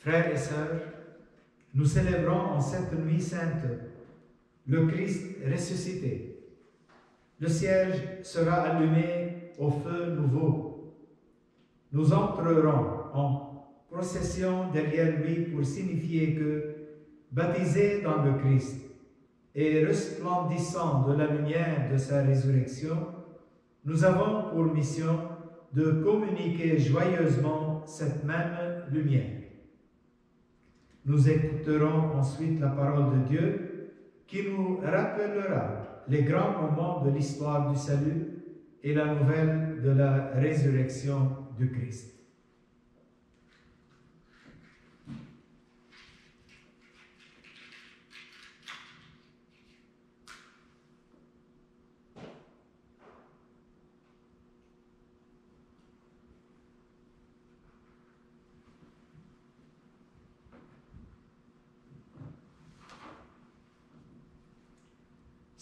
Frères et sœurs, nous célébrons en cette nuit sainte le Christ ressuscité. Le cierge sera allumé au feu nouveau. Nous entrerons en procession derrière lui pour signifier que, baptisés dans le Christ et resplendissant de la lumière de sa résurrection, nous avons pour mission de communiquer joyeusement cette même lumière. Nous écouterons ensuite la parole de Dieu qui nous rappellera les grands moments de l'histoire du salut et la nouvelle de la résurrection du Christ.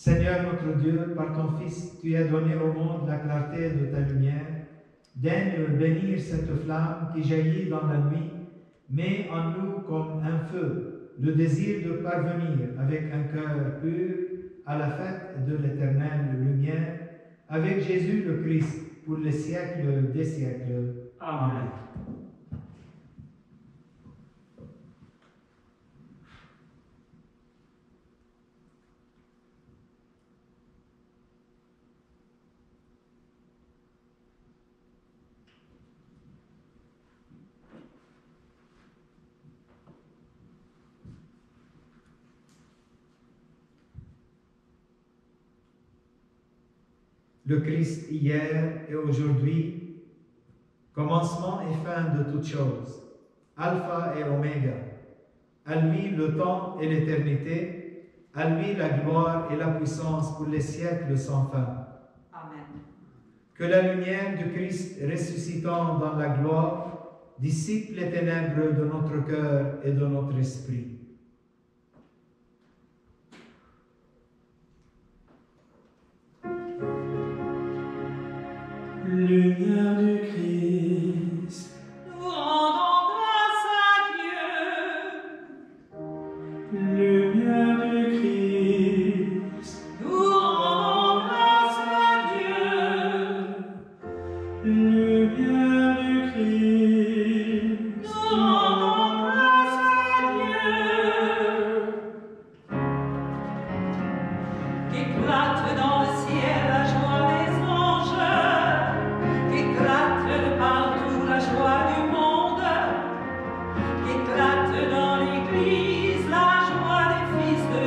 Seigneur notre Dieu, par ton Fils, tu as donné au monde la clarté de ta lumière. Daigne bénir cette flamme qui jaillit dans la nuit, mets en nous comme un feu le désir de parvenir avec un cœur pur à la fête de l'éternelle lumière, avec Jésus le Christ, pour les siècles des siècles. Amen. Le Christ hier et aujourd'hui, commencement et fin de toutes choses, Alpha et Oméga, à lui le temps et l'éternité, à lui la gloire et la puissance pour les siècles sans fin. Amen. Que la lumière du Christ ressuscitant dans la gloire dissipe les ténèbres de notre cœur et de notre esprit. Lumière du Christ, Nous rendons grâce à Dieu. lumière du Christ, Nous rendons grâce à Dieu. lumière du Christ, Nous rendons grâce à Dieu. Qu'éclate dans le ciel la joie des anges, qu'éclate partout la joie du monde, qu'éclate dans l'Église la joie des fils de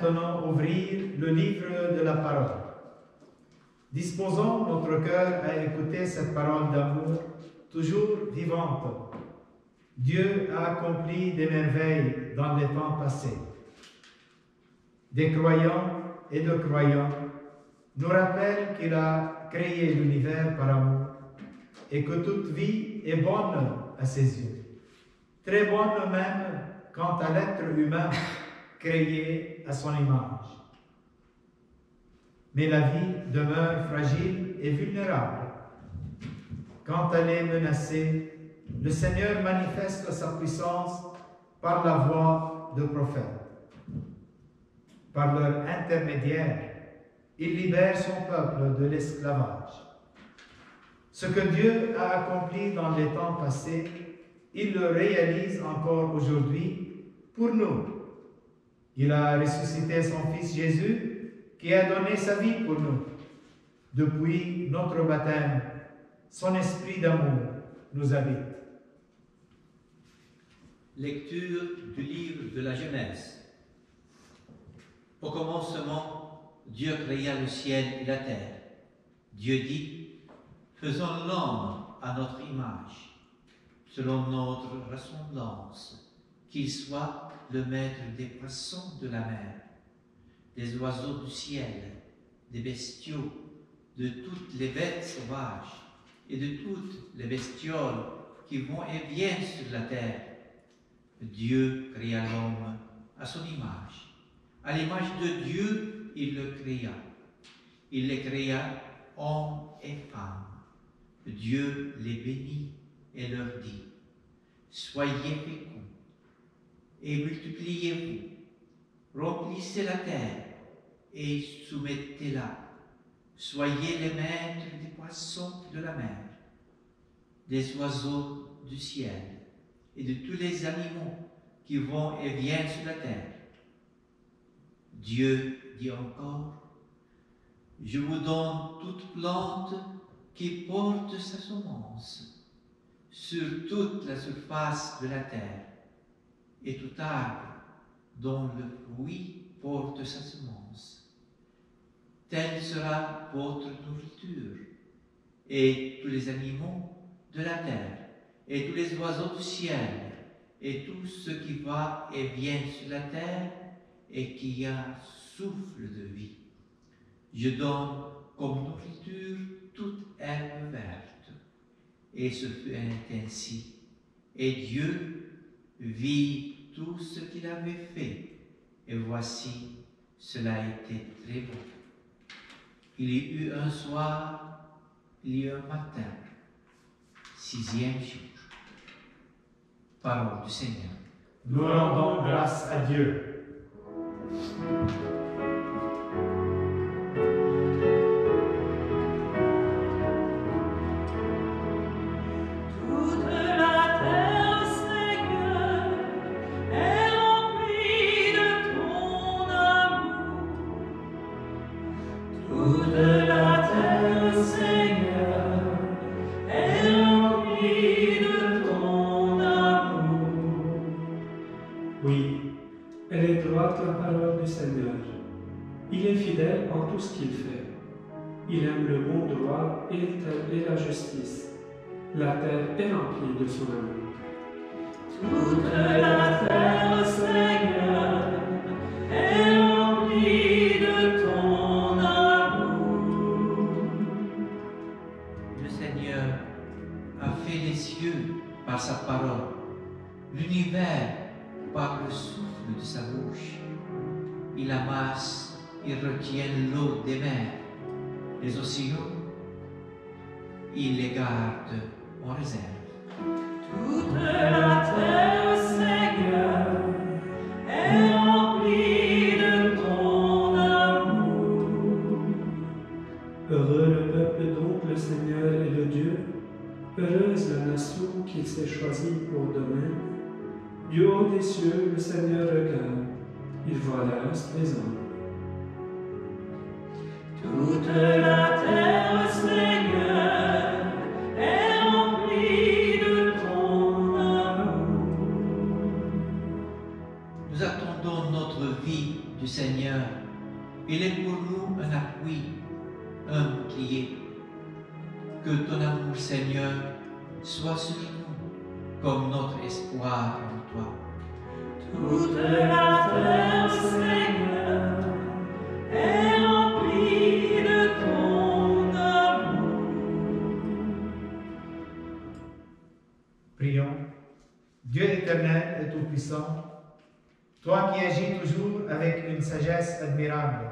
maintenant ouvrir le livre de la parole. Disposons notre cœur à écouter cette parole d'amour, toujours vivante. Dieu a accompli des merveilles dans les temps passés. Des croyants et de croyants nous rappellent qu'il a créé l'univers par amour et que toute vie est bonne à ses yeux. Très bonne même quant à l'être humain créé à son image. Mais la vie demeure fragile et vulnérable. Quand elle est menacée, le Seigneur manifeste sa puissance par la voix de prophètes. Par leur intermédiaire, il libère son peuple de l'esclavage. Ce que Dieu a accompli dans les temps passés, il le réalise encore aujourd'hui pour nous. Il a ressuscité son Fils Jésus, qui a donné sa vie pour nous. Depuis notre baptême, son esprit d'amour nous habite. Lecture du livre de la Genèse. Au commencement, Dieu créa le ciel et la terre. Dieu dit, faisons l'homme à notre image, selon notre ressemblance, qu'il soit le maître des poissons de la mer, des oiseaux du ciel, des bestiaux, de toutes les bêtes sauvages et de toutes les bestioles qui vont et viennent sur la terre. Dieu créa l'homme à son image. À l'image de Dieu, il le créa. Il les créa hommes et femmes. Dieu les bénit et leur dit, soyez féconds et multipliez-vous, remplissez la terre et soumettez-la. Soyez les maîtres des poissons de la mer, des oiseaux du ciel et de tous les animaux qui vont et viennent sur la terre. Dieu dit encore, je vous donne toute plante qui porte sa semence sur toute la surface de la terre, et tout arbre dont le fruit porte sa semence. Telle sera votre nourriture, et tous les animaux de la terre, et tous les oiseaux du ciel, et tout ce qui va et vient sur la terre, et qui a souffle de vie. Je donne comme nourriture toute herbe verte. Et ce fut ainsi. Et Dieu vit tout ce qu'il avait fait, et voici, cela a été très beau. Il y eut un soir, il y eut un matin, 6e jour. Parole du Seigneur. Nous rendons grâce à Dieu. Tout ce qu'il fait. Il aime le bon droit et la justice. La terre est remplie de son amour. Toute la terre, Seigneur, est remplie de ton amour. Le Seigneur a fait les cieux par sa parole, l'univers par le souffle de sa bouche. Il amasse. Il retient l'eau des mers, les océans, il les garde en réserve. Toute la terre, Seigneur, est remplie de ton amour. Heureux le peuple dont le Seigneur est le Dieu, heureuse la nation qu'il s'est choisie pour domaine. Du haut des cieux, le Seigneur regarde, il voit l'as des hommes. Toute la terre, Seigneur, est remplie de ton amour. Nous attendons notre vie du Seigneur. amour, Seigneur, soit sur nous, comme notre espoir en toi. Toute la terre, Seigneur, est remplie de ton amour. Prions. Dieu éternel et tout-puissant, toi qui agis toujours avec une sagesse admirable,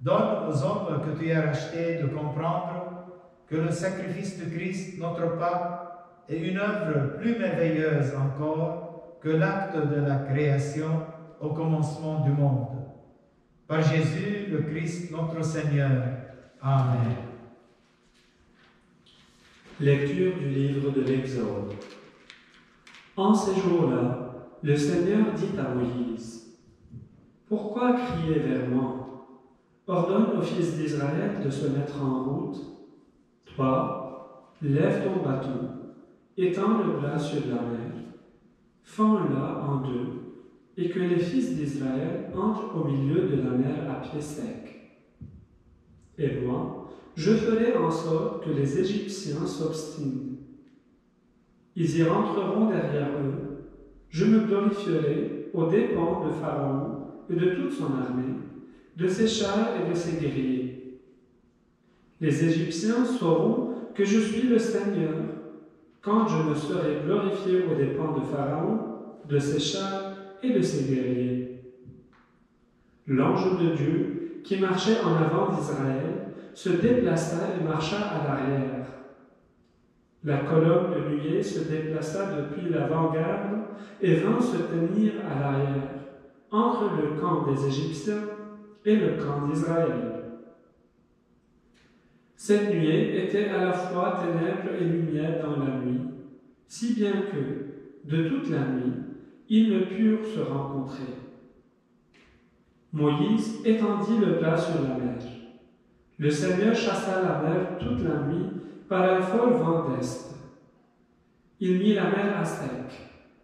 donne aux hommes que tu as rachetés de comprendre que le sacrifice de Christ, notre Pape, est une œuvre plus merveilleuse encore que l'acte de la création au commencement du monde. Par Jésus, le Christ, notre Seigneur. Amen. Lecture du livre de l'Exode. En ces jours-là, le Seigneur dit à Moïse, « Pourquoi crier vers moi? Ordonne aux fils d'Israël de se mettre en route. Toi, lève ton bâton, étends le bras sur la mer, fends-la en deux, et que les fils d'Israël entrent au milieu de la mer à pied sec. Et moi, je ferai en sorte que les Égyptiens s'obstinent. Ils y rentreront derrière eux. Je me glorifierai aux dépens de Pharaon et de toute son armée, de ses chars et de ses guerriers. Les Égyptiens sauront que je suis le Seigneur, quand je me serai glorifié aux dépens de Pharaon, de ses chars et de ses guerriers. » L'ange de Dieu, qui marchait en avant d'Israël, se déplaça et marcha à l'arrière. La colonne de nuée se déplaça depuis l'avant-garde et vint se tenir à l'arrière, entre le camp des Égyptiens et le camp d'Israël. Cette nuée était à la fois ténèbres et lumière dans la nuit, si bien que, de toute la nuit, ils ne purent se rencontrer. Moïse étendit le bras sur la mer. Le Seigneur chassa la mer toute la nuit par un fort vent d'est. Il mit la mer à sec,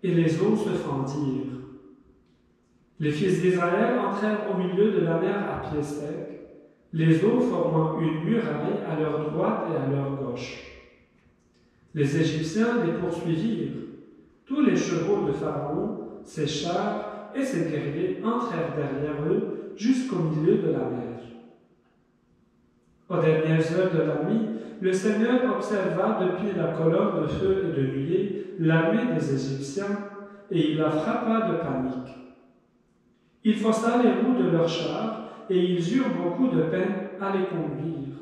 et les eaux se fendirent. Les fils d'Israël entrèrent au milieu de la mer à pied sec, les eaux formant une muraille à leur droite et à leur gauche. Les Égyptiens les poursuivirent. Tous les chevaux de Pharaon, ses chars et ses guerriers entrèrent derrière eux jusqu'au milieu de la mer. Aux dernières heures de la nuit, le Seigneur observa depuis la colonne de feu et de nuée l'armée des Égyptiens, et il la frappa de panique. Il faussa les roues de leurs chars, et ils eurent beaucoup de peine à les conduire.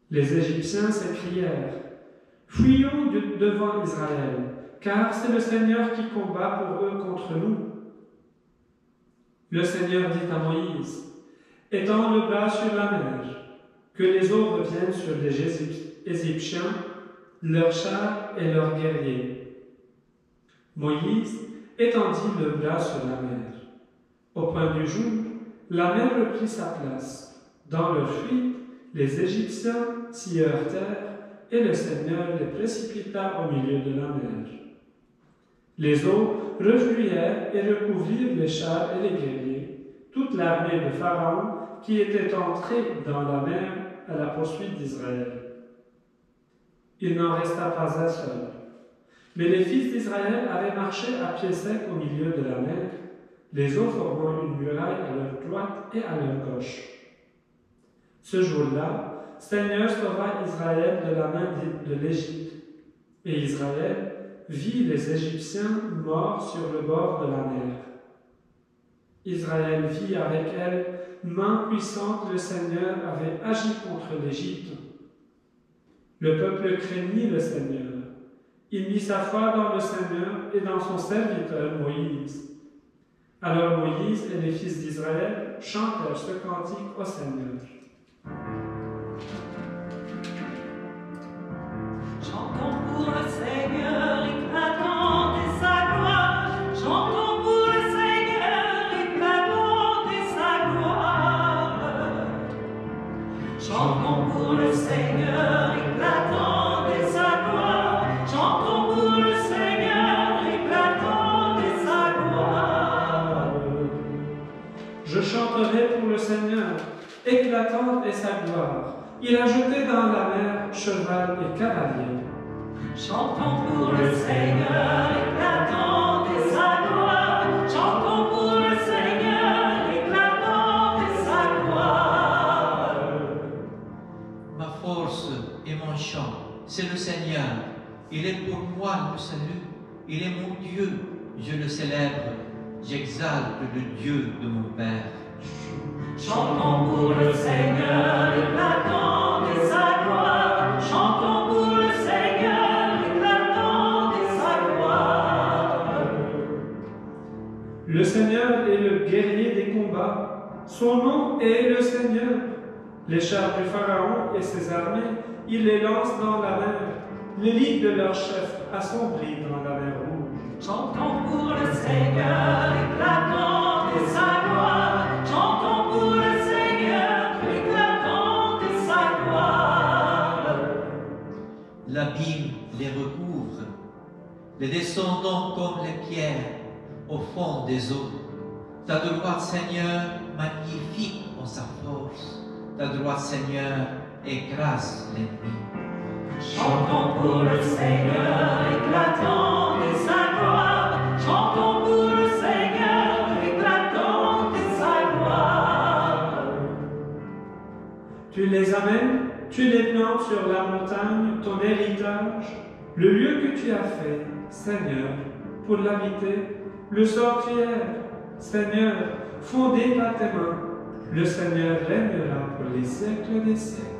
Les Égyptiens s'écrièrent, « Fuyons devant Israël, car c'est le Seigneur qui combat pour eux contre nous. » Le Seigneur dit à Moïse, « Étends le bras sur la mer, que les eaux reviennent sur les Égyptiens, leurs chars et leurs guerriers. » Moïse étendit le bras sur la mer. Au point du jour, la mer reprit sa place. Dans leur fuite, les Égyptiens s'y heurtèrent et le Seigneur les précipita au milieu de la mer. Les eaux refluèrent et recouvrirent les chars et les guerriers, toute l'armée de Pharaon qui était entrée dans la mer à la poursuite d'Israël. Il n'en resta pas un seul. Mais les fils d'Israël avaient marché à pied sec au milieu de la mer, les eaux formant une muraille à leur droite et à leur gauche. Ce jour-là, Seigneur sauva Israël de la main de l'Égypte, et Israël vit les Égyptiens morts sur le bord de la mer. Israël vit avec elle, main puissante, le Seigneur avait agi contre l'Égypte. Le peuple craignit le Seigneur. Il mit sa foi dans le Seigneur et dans son serviteur Moïse. Alors Moïse et les fils d'Israël chantèrent ce cantique au Seigneur. Chantons pour le Seigneur, éclatant de sa gloire. Chantons pour le Seigneur, éclatant de sa gloire. Chantons pour le Seigneur, éclatant de sa gloire. Chantons pour le Seigneur, éclatant de sa gloire. Je chanterai pour le Seigneur, éclatante est sa gloire. Il a jeté dans la mer cheval et cavalier. Chantons pour le Seigneur, éclatant de sa gloire. Chantons pour le Seigneur, éclatant de sa gloire. Ma force et mon chant, c'est le Seigneur. Il est pour moi le salut. Il est mon Dieu, je le célèbre. J'exalte le Dieu de mon Père. Chantons pour le Seigneur, éclatant de sa gloire. Chantons pour le Seigneur, éclatant de sa gloire. Le Seigneur est le guerrier des combats. Son nom est le Seigneur. Les chars du Pharaon et ses armées, il les lance dans la mer. Les lits de leur chef assombris dans la mer rouge. Chantons pour le Seigneur, éclatant de sa gloire. Chantons pour le Seigneur, éclatant de sa gloire. L'abîme les recouvre, les descendants comme les pierres au fond des eaux. Ta droite, Seigneur, magnifique en sa force. Ta droite, Seigneur, écrase l'ennemi. Chantons pour le Seigneur, éclatant de sa gloire. Chantons pour le Seigneur, éclatant de sa gloire. Tu les amènes, tu les plantes sur la montagne, ton héritage, le lieu que tu as fait, Seigneur, pour l'habiter, le sanctuaire, Seigneur, fondé par tes mains. Le Seigneur régnera pour les siècles des siècles.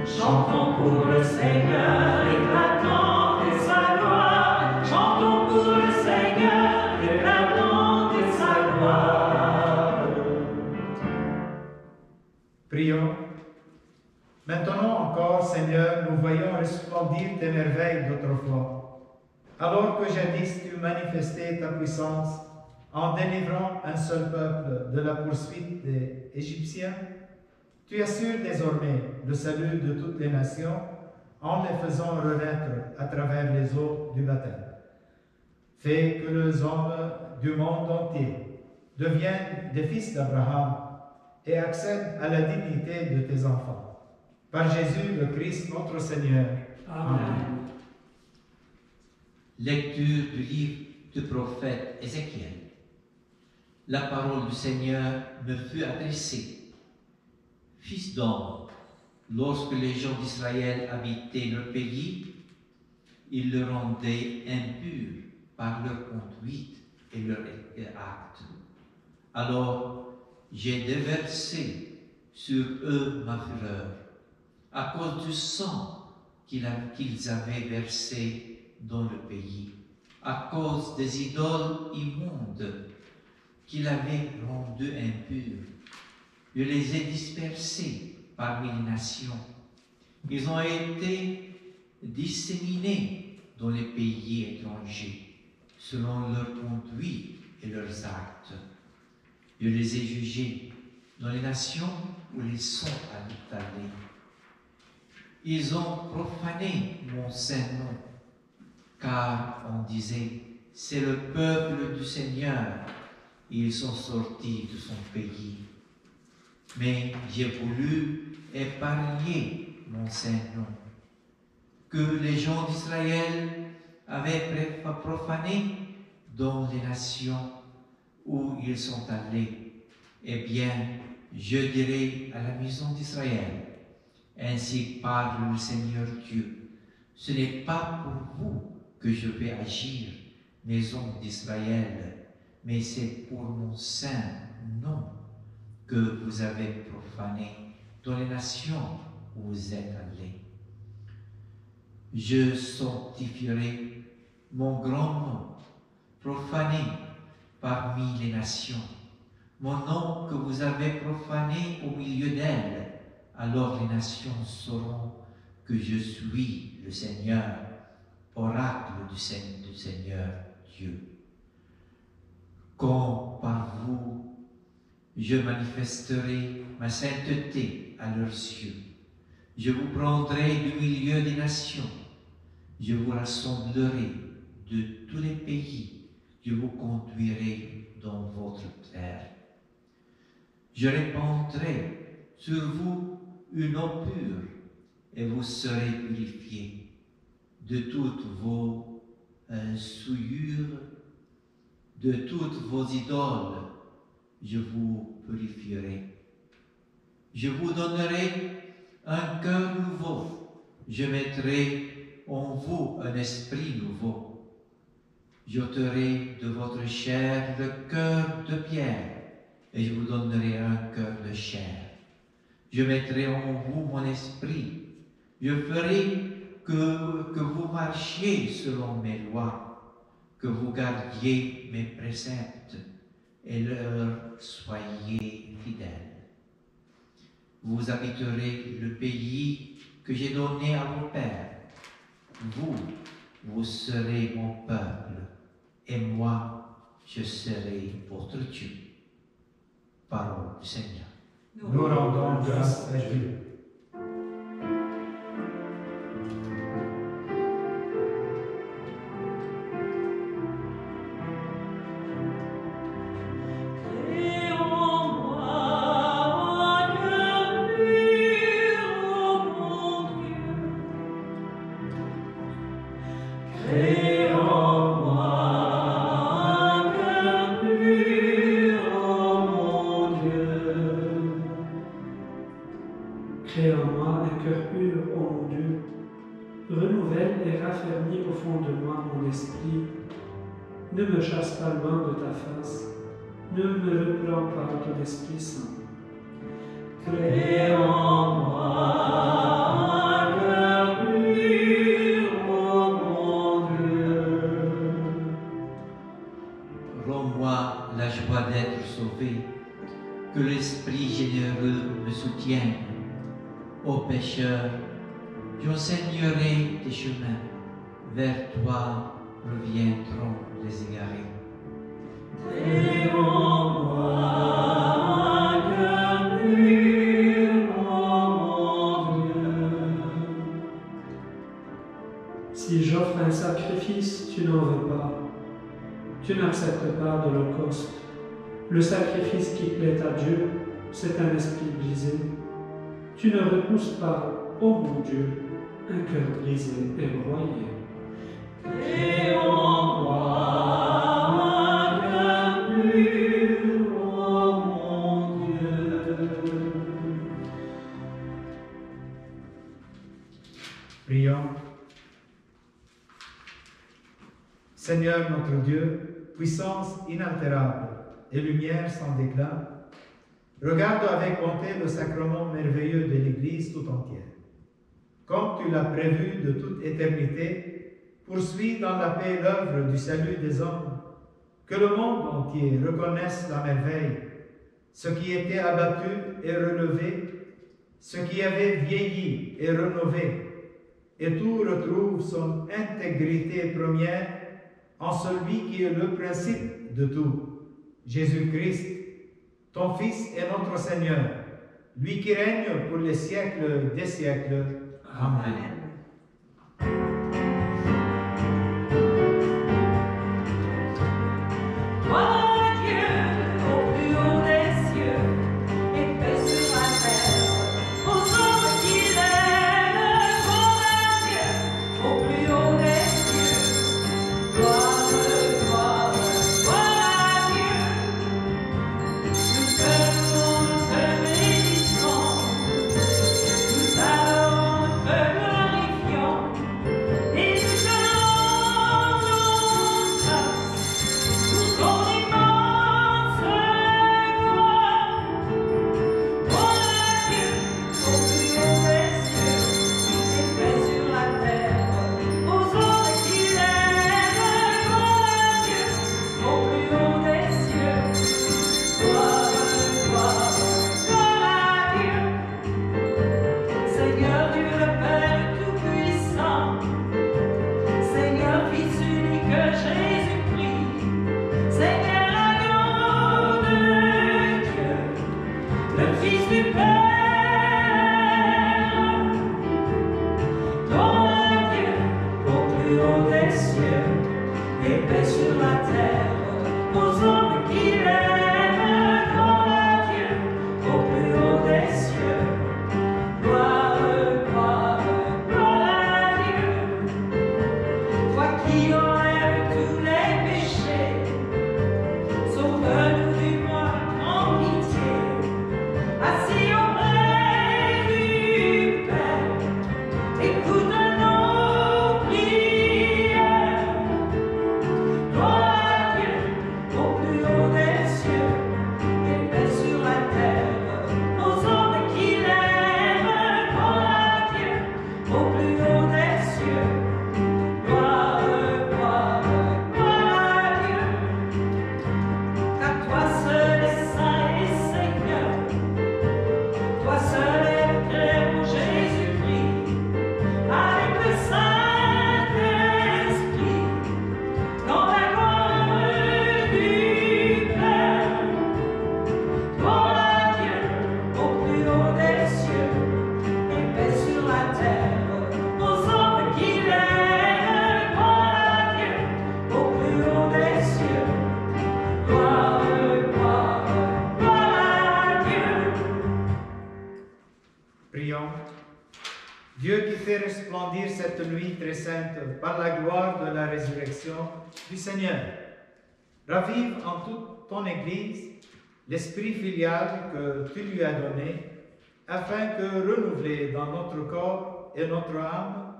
Chantons pour le Seigneur, éclatant de sa gloire. Chantons pour le Seigneur, éclatant de sa gloire. Prions. Maintenant encore, Seigneur, nous voyons resplendir tes merveilles d'autrefois. Alors que jadis tu manifestais ta puissance en délivrant un seul peuple de la poursuite des Égyptiens, tu assures désormais le salut de toutes les nations en les faisant renaître à travers les eaux du baptême. Fais que les hommes du monde entier deviennent des fils d'Abraham et accèdent à la dignité de tes enfants. Par Jésus le Christ, notre Seigneur. Amen. Lecture du livre du prophète Ézéchiel. La parole du Seigneur me fut adressée. Fils d'homme, lorsque les gens d'Israël habitaient leur pays, ils le rendaient impur par leur conduite et leur acte. Alors j'ai déversé sur eux ma fureur, à cause du sang qu'ils avaient versé dans le pays, à cause des idoles immondes qu'il avait rendues impures. Je les ai dispersés parmi les nations. Ils ont été disséminés dans les pays étrangers, selon leur conduite et leurs actes. Je les ai jugés dans les nations où ils sont allés. Ils ont profané mon saint nom, car on disait, c'est le peuple du Seigneur. Ils sont sortis de son pays. Mais j'ai voulu épargner mon saint nom, que les gens d'Israël avaient profané dans les nations où ils sont allés. Eh bien, je dirai à la maison d'Israël, ainsi parle le Seigneur Dieu, ce n'est pas pour vous que je vais agir, maison d'Israël, mais c'est pour mon saint nom que vous avez profané dans les nations où vous êtes allés. Je sanctifierai mon grand nom, profané parmi les nations, mon nom que vous avez profané au milieu d'elles. Alors les nations sauront que je suis le Seigneur, oracle du Seigneur Dieu. Quand par vous je manifesterai ma sainteté à leurs yeux, je vous prendrai du milieu des nations, je vous rassemblerai de tous les pays, je vous conduirai dans votre terre. Je répandrai sur vous une eau pure, et vous serez purifiés de toutes vos souillures, de toutes vos idoles, je vous purifierai. Je vous donnerai un cœur nouveau, je mettrai en vous un esprit nouveau. J'ôterai de votre chair le cœur de pierre, et je vous donnerai un cœur de chair. Je mettrai en vous mon esprit. Je ferai que vous marchiez selon mes lois, que vous gardiez mes préceptes et leur soyez fidèles. Vous habiterez le pays que j'ai donné à vos pères. Vous serez mon peuple, et moi, je serai votre Dieu. Parole du Seigneur. Nous rendons grâce à Dieu. Crée en moi un cœur pur, ô mon Dieu. Renouvelle et raffermis au fond de moi mon esprit. Ne me chasse pas loin de ta face. Ne me reprends pas ton Esprit Saint. Crée en moi un cœur pur, ô mon Dieu. Rends-moi la joie d'être sauvé, que l'Esprit généreux me soutienne. Ô pécheur, j'enseignerai tes chemins, vers toi reviendront les égarés. Crée en moi un cœur pur, ô mon Dieu. Si j'offre un sacrifice, tu n'en veux pas. Tu n'acceptes pas d'holocauste. Le sacrifice qui plaît à Dieu, c'est un esprit brisé. Tu ne repousses pas, ô mon Dieu, un cœur brisé et broyé. Crée en moi un cœur pur, ô mon Dieu. Prions. Seigneur notre Dieu, puissance inaltérable et lumière sans déclin, regarde avec bonté le sacrement merveilleux de l'Église tout entière. Comme tu l'as prévu de toute éternité, poursuis dans la paix l'œuvre du salut des hommes, que le monde entier reconnaisse la merveille, ce qui était abattu est relevé, ce qui avait vieilli est rénové, et tout retrouve son intégrité première en celui qui est le principe de tout, Jésus-Christ, ton Fils est notre Seigneur, lui qui règne pour les siècles des siècles. Amen. cette nuit très sainte par la gloire de la résurrection du Seigneur. Ravive en toute ton Église l'esprit filial que tu lui as donné, afin que, renouvelés dans notre corps et notre âme,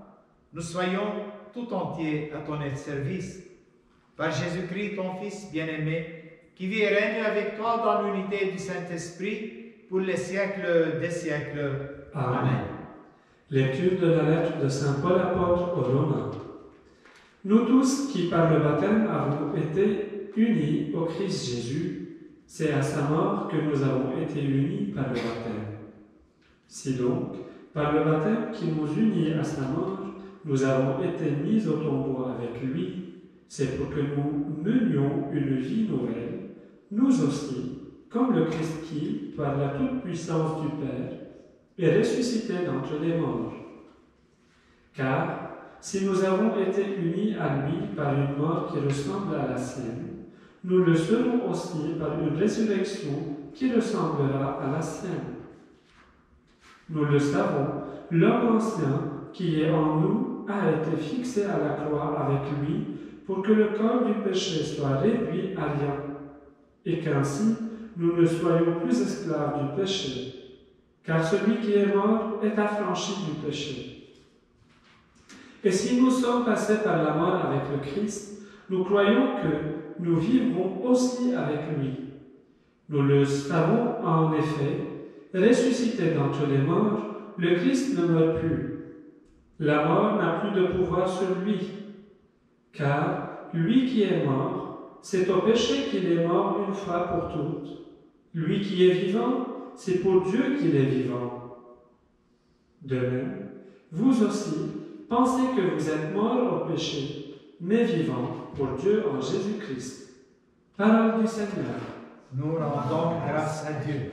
nous soyons tout entiers à ton service. Par Jésus-Christ, ton Fils bien-aimé, qui vit et règne avec toi dans l'unité du Saint-Esprit pour les siècles des siècles. Amen. Lecture de la lettre de Saint Paul apôtre aux Romains. Nous tous qui par le baptême avons été unis au Christ Jésus, c'est à sa mort que nous avons été unis par le baptême. Si donc, par le baptême qui nous unit à sa mort, nous avons été mis au tombeau avec lui, c'est pour que nous menions une vie nouvelle, nous aussi, comme le Christ qui, par la toute-puissance du Père, est ressuscité d'entre les morts. Car, si nous avons été unis à lui par une mort qui ressemble à la sienne, nous le serons aussi par une résurrection qui ressemblera à la sienne. Nous le savons, l'homme ancien qui est en nous a été fixé à la croix avec lui pour que le corps du péché soit réduit à rien, et qu'ainsi nous ne soyons plus esclaves du péché, car celui qui est mort est affranchi du péché. Et si nous sommes passés par la mort avec le Christ, nous croyons que nous vivrons aussi avec lui. Nous le savons en effet, ressuscité d'entre les morts, le Christ ne meurt plus. La mort n'a plus de pouvoir sur lui, car lui qui est mort, c'est au péché qu'il est mort une fois pour toutes. Lui qui est vivant, c'est pour Dieu qu'il est vivant. De même, vous aussi, pensez que vous êtes morts au péché, mais vivants pour Dieu en Jésus-Christ. Parole du Seigneur. Nous rendons grâce à Dieu.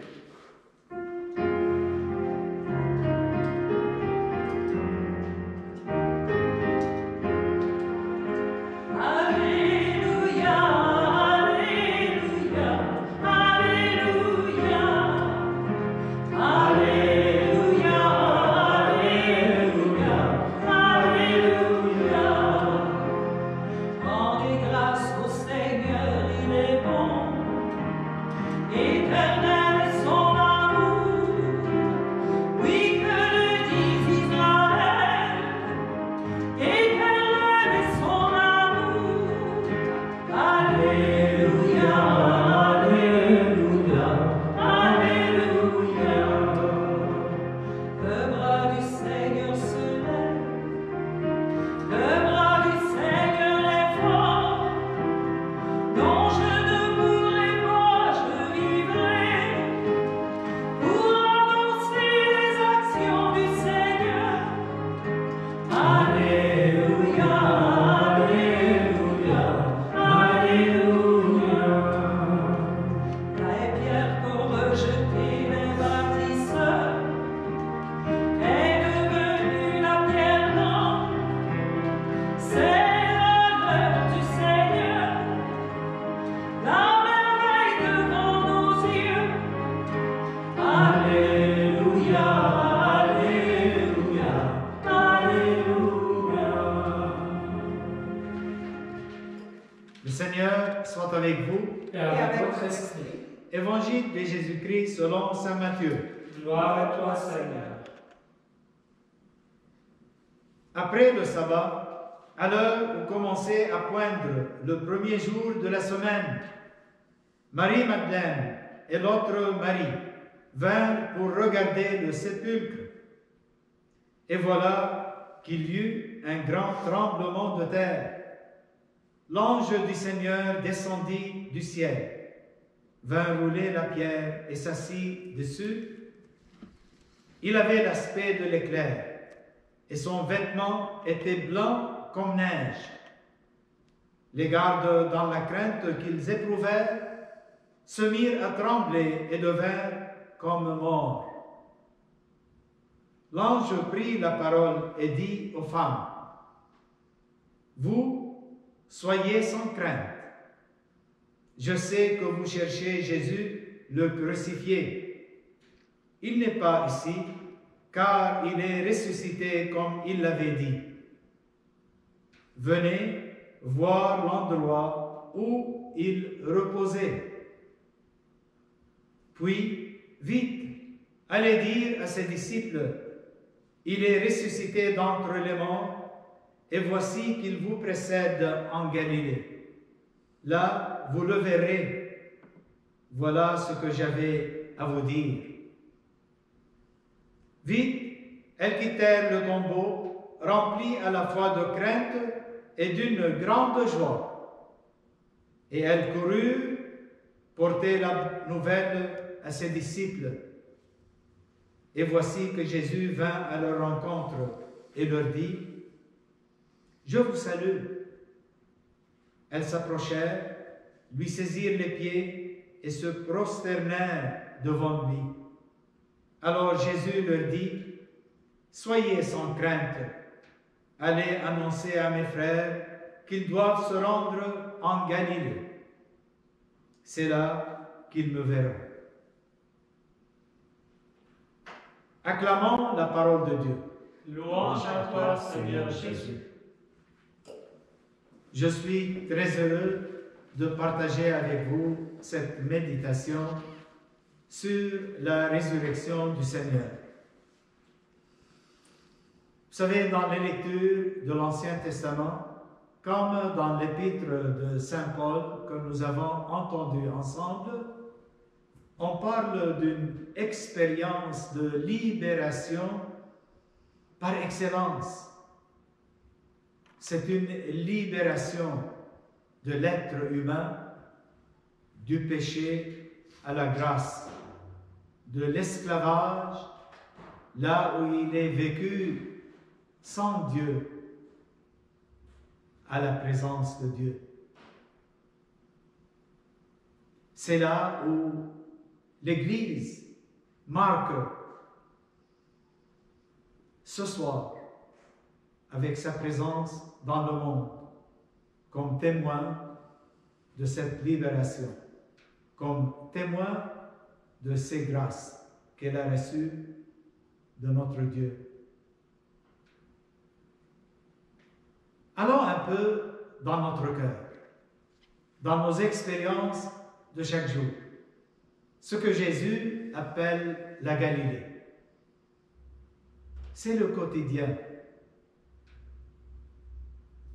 soit avec vous et avec votre esprit. Évangile de Jésus-Christ selon saint Matthieu. Gloire à toi, Seigneur. Après le sabbat, à l'heure où commençait à poindre le premier jour de la semaine, Marie-Madeleine et l'autre Marie vinrent pour regarder le sépulcre. Et voilà qu'il y eut un grand tremblement de terre. L'ange du Seigneur descendit du ciel, vint rouler la pierre et s'assit dessus. Il avait l'aspect de l'éclair, et son vêtement était blanc comme neige. Les gardes, dans la crainte qu'ils éprouvèrent, se mirent à trembler et devinrent comme morts. L'ange prit la parole et dit aux femmes: Vous, soyez sans crainte. Je sais que vous cherchez Jésus, le crucifié. Il n'est pas ici, car il est ressuscité comme il l'avait dit. venez voir l'endroit où il reposait. Puis, vite, allez dire à ses disciples, il est ressuscité d'entre les morts, et voici qu'il vous précède en Galilée. Là, vous le verrez. Voilà ce que j'avais à vous dire. Vite, elles quittèrent le tombeau, remplies à la fois de crainte et d'une grande joie. Et elles coururent porter la nouvelle à ses disciples. Et voici que Jésus vint à leur rencontre et leur dit, « Je vous salue. » Elles s'approchèrent, lui saisirent les pieds et se prosternèrent devant lui. Alors Jésus leur dit, « Soyez sans crainte, allez annoncer à mes frères qu'ils doivent se rendre en Galilée. C'est là qu'ils me verront. » Acclamons la parole de Dieu. Louange à toi, Seigneur Jésus. Je suis très heureux de partager avec vous cette méditation sur la résurrection du Seigneur. Vous savez, dans les lectures de l'Ancien Testament, comme dans l'épître de Saint Paul que nous avons entendu ensemble, on parle d'une expérience de libération par excellence. C'est une libération de l'être humain, du péché à la grâce, de l'esclavage, là où il est vécu sans Dieu, à la présence de Dieu. C'est là où l'Église marque ce soir, avec sa présence dans le monde, comme témoin de cette libération, comme témoin de ces grâces qu'elle a reçues de notre Dieu. Allons un peu dans notre cœur, dans nos expériences de chaque jour, ce que Jésus appelle la Galilée. C'est le quotidien.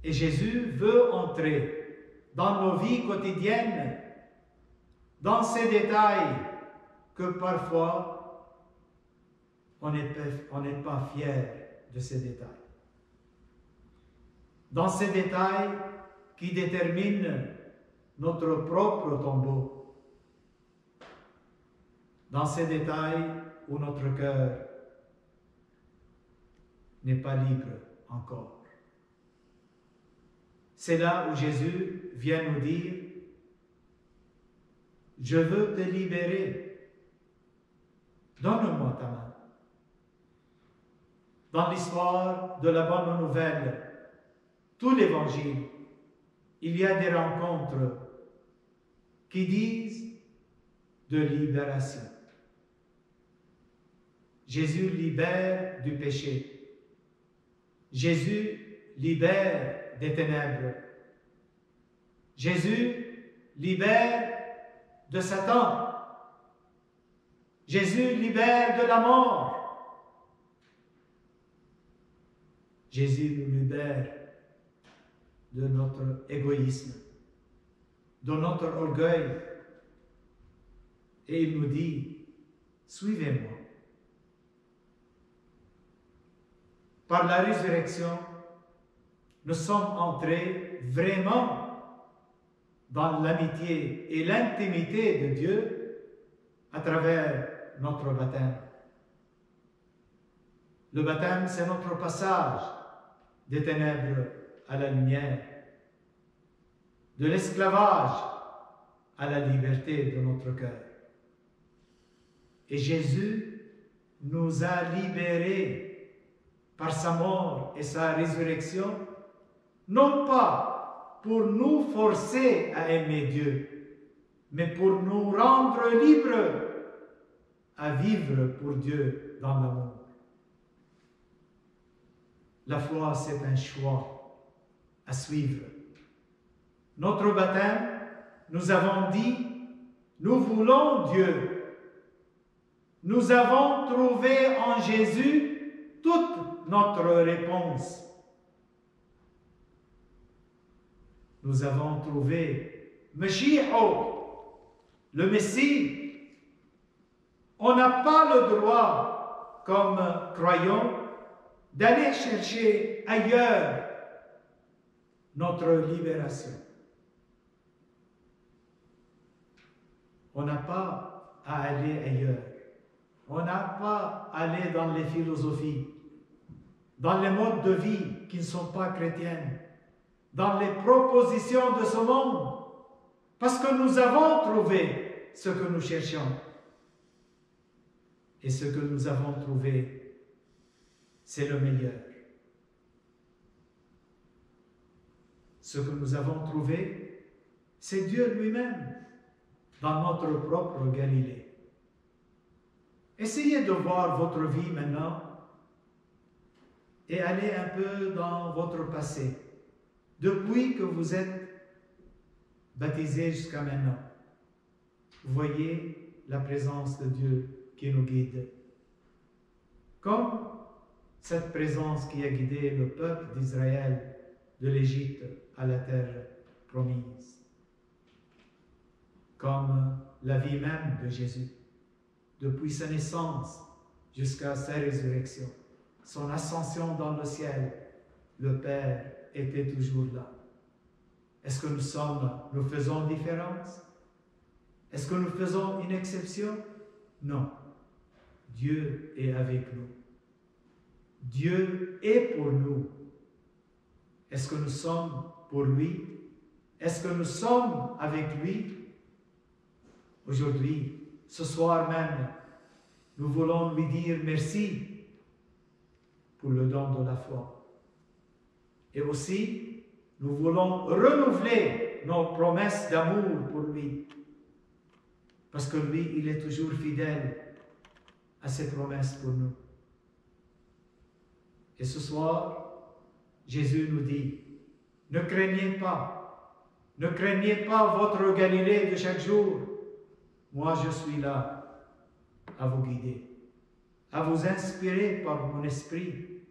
Et Jésus veut entrer dans nos vies quotidiennes, dans ces détails que parfois on n'est pas fier de ces détails. Dans ces détails qui déterminent notre propre tombeau. Dans ces détails où notre cœur n'est pas libre encore. C'est là où Jésus vient nous dire, « Je veux te libérer. Donne-moi ta main. » Dans l'histoire de la bonne nouvelle, tout l'Évangile, il y a des rencontres qui disent de libération. Jésus libère du péché. Jésus libère des ténèbres. Jésus libère de Satan. Jésus libère de la mort. Jésus nous libère de notre égoïsme, de notre orgueil. Et il nous dit, suivez-moi. Par la résurrection, nous sommes entrés vraiment dans l'amitié et l'intimité de Dieu à travers notre baptême. Le baptême, c'est notre passage des ténèbres à la lumière, de l'esclavage à la liberté de notre cœur. Et Jésus nous a libérés par sa mort et sa résurrection, non pas pour nous forcer à aimer Dieu, mais pour nous rendre libres à vivre pour Dieu dans l'amour. La foi, c'est un choix à suivre. Notre baptême, nous avons dit, nous voulons Dieu. Nous avons trouvé en Jésus toute notre réponse. Nous avons trouvé Mashiach, le Messie. On n'a pas le droit, comme croyants, d'aller chercher ailleurs notre libération. On n'a pas à aller ailleurs. On n'a pas à aller dans les philosophies, dans les modes de vie qui ne sont pas chrétiennes, dans les propositions de ce monde, parce que nous avons trouvé ce que nous cherchions. Et ce que nous avons trouvé, c'est le meilleur. Ce que nous avons trouvé, c'est Dieu lui-même dans notre propre Galilée. Essayez de voir votre vie maintenant et allez un peu dans votre passé, depuis que vous êtes baptisés jusqu'à maintenant. Vous voyez la présence de Dieu qui nous guide. Comme cette présence qui a guidé le peuple d'Israël de l'Égypte à la terre promise. Comme la vie même de Jésus, depuis sa naissance jusqu'à sa résurrection, son ascension dans le ciel, le Père était toujours là. Est-ce que nous faisons différence? Est-ce que nous faisons une exception? Non. Dieu est avec nous. Dieu est pour nous. Est-ce que nous sommes pour lui? Est-ce que nous sommes avec lui? Aujourd'hui, ce soir même, nous voulons lui dire merci pour le don de la foi. Et aussi, nous voulons renouveler nos promesses d'amour pour lui. Parce que lui, il est toujours fidèle à ses promesses pour nous. Et ce soir, Jésus nous dit, ne craignez pas votre Galilée de chaque jour. Moi, je suis là à vous guider, à vous inspirer par mon esprit.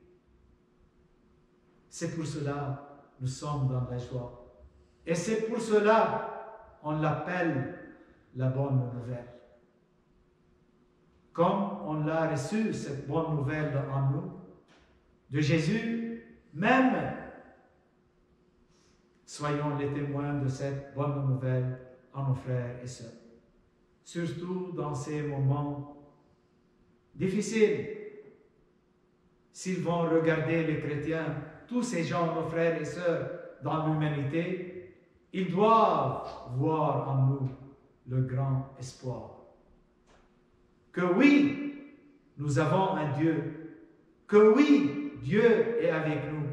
C'est pour cela que nous sommes dans la joie. Et c'est pour cela qu'on l'appelle la bonne nouvelle. Comme on l'a reçu, cette bonne nouvelle en nous, de Jésus, même, soyons les témoins de cette bonne nouvelle à nos frères et sœurs. Surtout dans ces moments difficiles. S'ils vont regarder les chrétiens, tous ces gens, nos frères et sœurs, dans l'humanité, ils doivent voir en nous le grand espoir. Que oui, nous avons un Dieu. Que oui, Dieu est avec nous.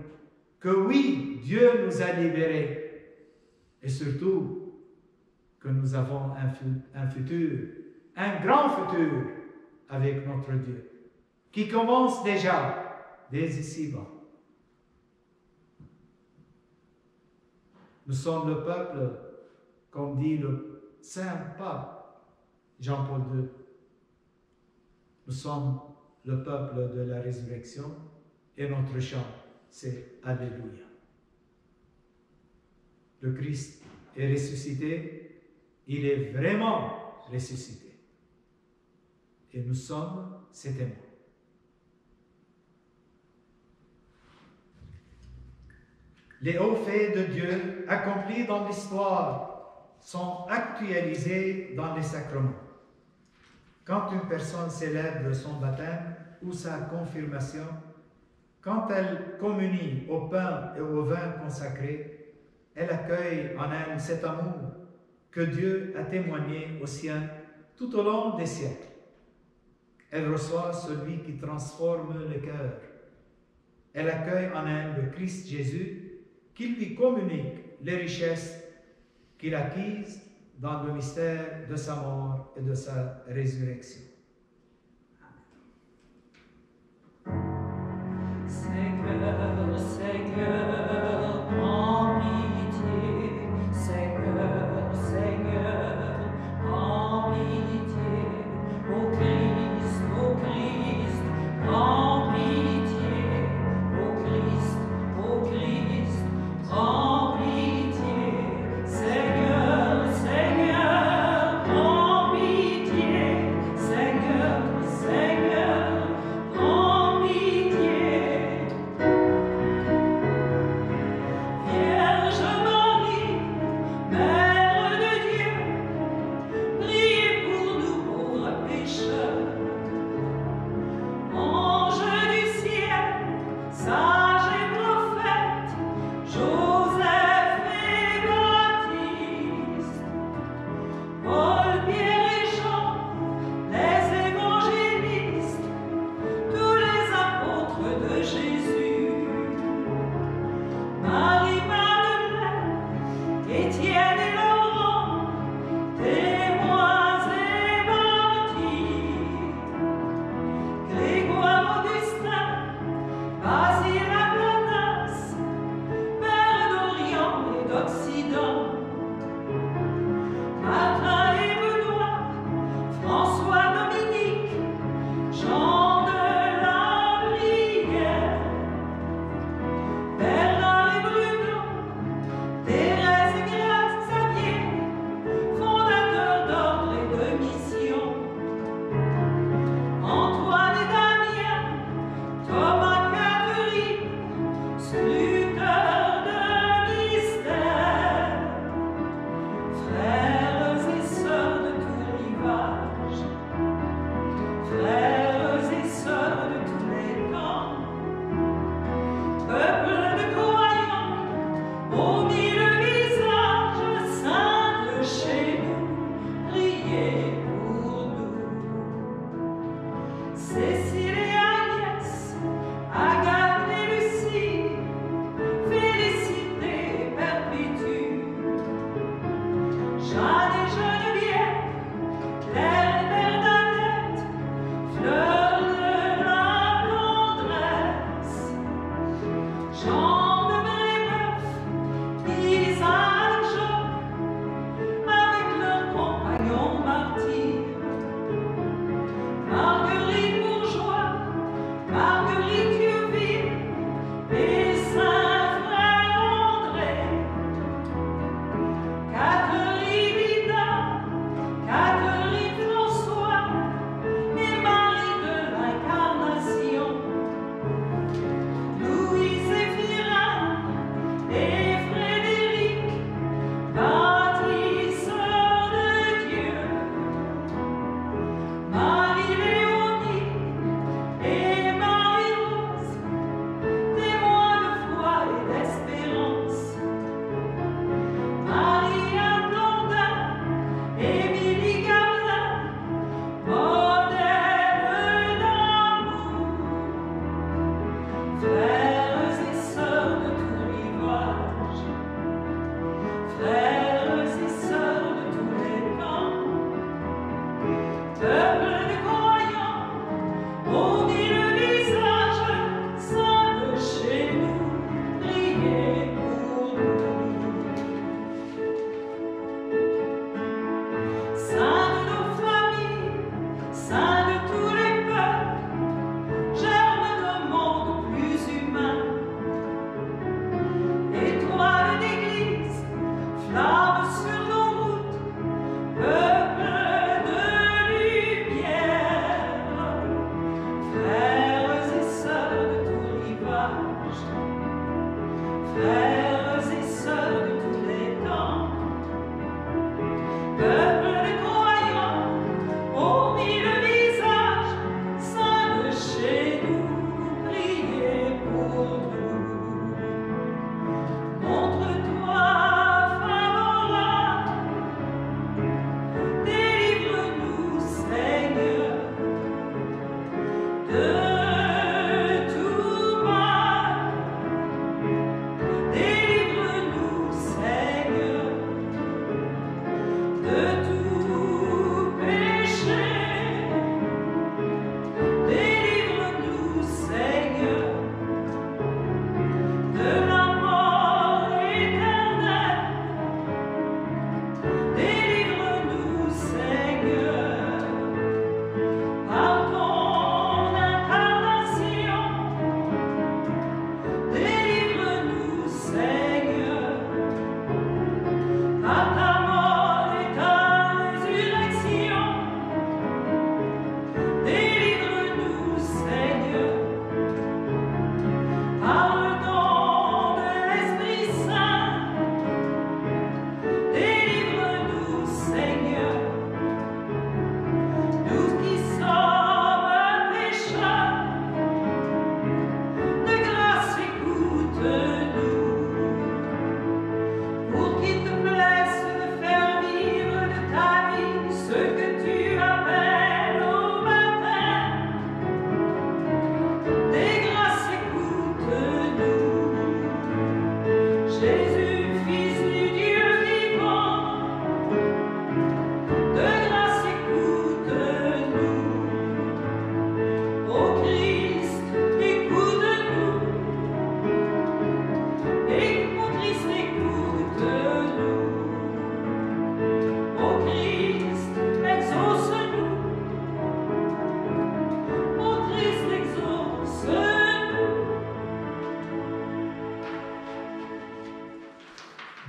Que oui, Dieu nous a libérés. Et surtout, que nous avons un futur, un grand futur avec notre Dieu, qui commence déjà dès ici-bas. Nous sommes le peuple, comme dit le Saint Pape Jean-Paul II. Nous sommes le peuple de la résurrection et notre chant, c'est Alléluia. Le Christ est ressuscité. Il est vraiment ressuscité. Et nous sommes ses témoins. Les hauts faits de Dieu accomplis dans l'histoire sont actualisés dans les sacrements. Quand une personne célèbre son baptême ou sa confirmation, quand elle communie au pain et au vin consacrés, elle accueille en elle cet amour que Dieu a témoigné aux siens tout au long des siècles. Elle reçoit celui qui transforme le cœur. Elle accueille en elle le Christ Jésus qui lui communique les richesses qu'il acquise dans le mystère de sa mort et de sa résurrection. Seigneur, Seigneur,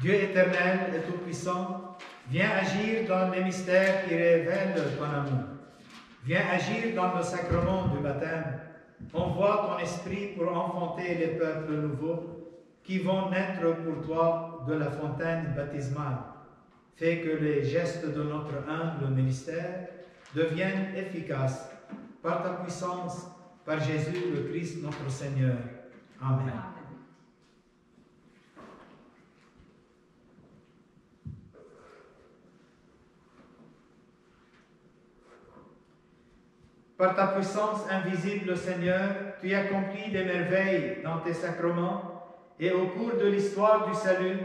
Dieu éternel et tout-puissant, viens agir dans les mystères qui révèlent ton amour. Viens agir dans le sacrement du baptême. Envoie ton esprit pour enfanter les peuples nouveaux qui vont naître pour toi de la fontaine baptismale. Fais que les gestes de notre humble ministère deviennent efficaces par ta puissance, par Jésus le Christ notre Seigneur. Amen. Par ta puissance invisible, Seigneur, tu accomplis des merveilles dans tes sacrements et au cours de l'histoire du salut,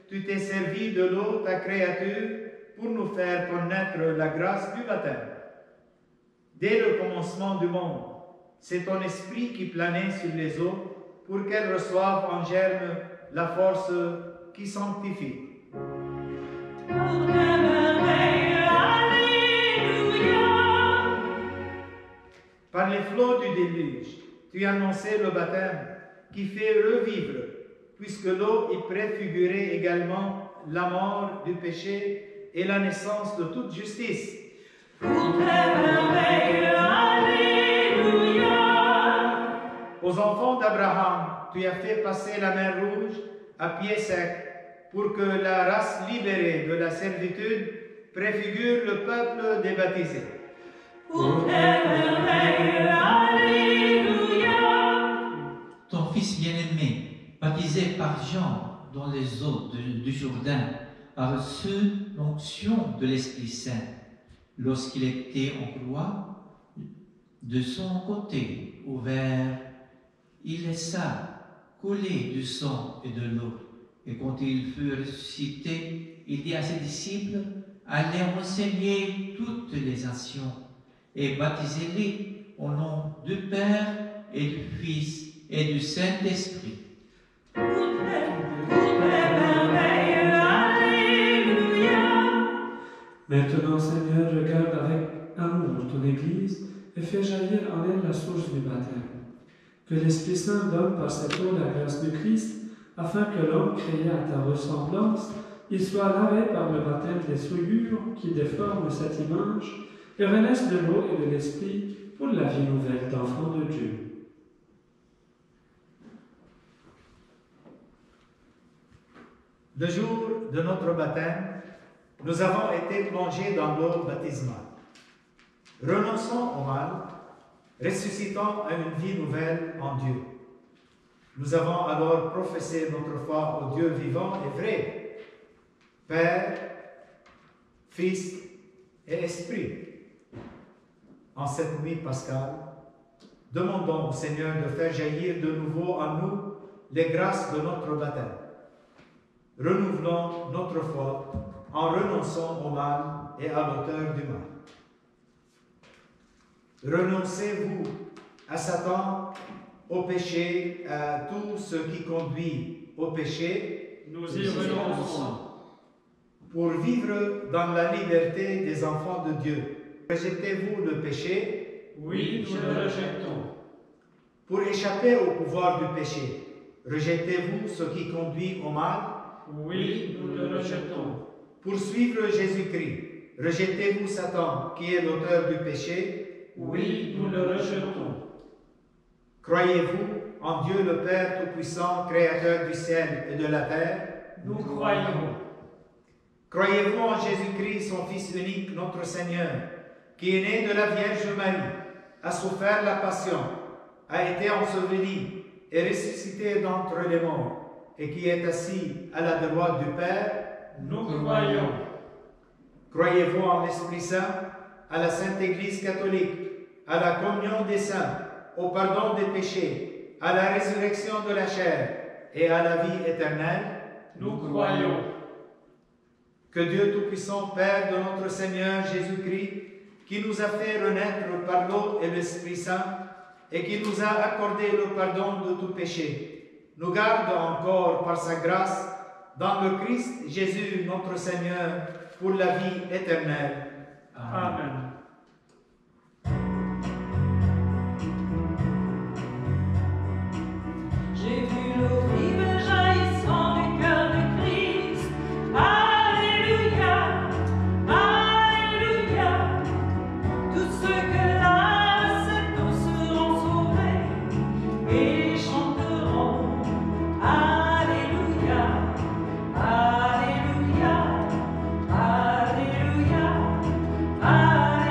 tu t'es servi de l'eau, ta créature, pour nous faire connaître la grâce du baptême. Dès le commencement du monde, c'est ton esprit qui planait sur les eaux pour qu'elles reçoivent en germe la force qui sanctifie. Pour tes merveilles, Alléluia. Par les flots du déluge, tu annonçais le baptême qui fait revivre, puisque l'eau y préfigurait également la mort du péché et la naissance de toute justice. Pour tes merveilles, Alléluia. Aux enfants d'Abraham, tu as fait passer la mer Rouge à pied sec pour que la race libérée de la servitude préfigure le peuple des baptisés. Pour tes merveilles, Alléluia. Ton Fils bien-aimé, baptisé par Jean dans les eaux du Jourdain, a reçu l'onction de l'Esprit Saint. Lorsqu'il était en croix, de son côté ouvert, il laissa couler du sang et de l'eau. Et quand il fut ressuscité, il dit à ses disciples, allez enseigner toutes les nations et baptisez-les au nom du Père et du Fils et du Saint-Esprit. Pour tes merveilles, Alléluia. Maintenant, Seigneur, regarde avec amour ton Église et fais jaillir en elle la source du baptême. Que l'Esprit Saint donne par cette eau la grâce du Christ, afin que l'homme créé à ta ressemblance, il soit lavé par le baptême des souillures qui déforment cette image et renaisse de l'eau et de l'Esprit pour la vie nouvelle d'enfants de Dieu. Le jour de notre baptême, nous avons été plongés dans l'eau baptismale. Renonçons au mal, ressuscitons à une vie nouvelle en Dieu. Nous avons alors professé notre foi au Dieu vivant et vrai, Père, Fils et Esprit. En cette nuit pascale, demandons au Seigneur de faire jaillir de nouveau en nous les grâces de notre baptême. Renouvelons notre foi en renonçant au mal et à l'auteur du mal. Renoncez-vous à Satan, au péché, à tout ce qui conduit au péché. Nous y renonçons. Pour vivre dans la liberté des enfants de Dieu. Rejetez-vous le péché. Oui, nous le rejetons. Pour échapper au pouvoir du péché, rejetez-vous ce qui conduit au mal. Oui, nous le rejetons. Pour suivre Jésus-Christ, rejetez-vous Satan, qui est l'auteur du péché. Oui, nous le rejetons. Croyez-vous en Dieu le Père Tout-Puissant, Créateur du ciel et de la terre? Nous croyons. Croyez-vous en Jésus-Christ, son Fils unique, notre Seigneur, qui est né de la Vierge Marie, a souffert la passion, a été enseveli et ressuscité d'entre les morts, et qui est assis à la droite du Père? Nous croyons. Croyez-vous en l'Esprit Saint, à la Sainte Église catholique, à la communion des saints, au pardon des péchés, à la résurrection de la chair et à la vie éternelle? Nous croyons. Que Dieu Tout-Puissant, Père de notre Seigneur Jésus-Christ, qui nous a fait renaître par l'eau et l'Esprit Saint, et qui nous a accordé le pardon de tout péché, nous garde encore par sa grâce dans le Christ Jésus notre Seigneur pour la vie éternelle. Amen. J'ai vu l'eau vive jaillissant du cœur de Christ. Alléluia, Alléluia. Tous ceux que là cette eau seront sauvés et chanteront. Alléluia, Alléluia, Alléluia, Alléluia.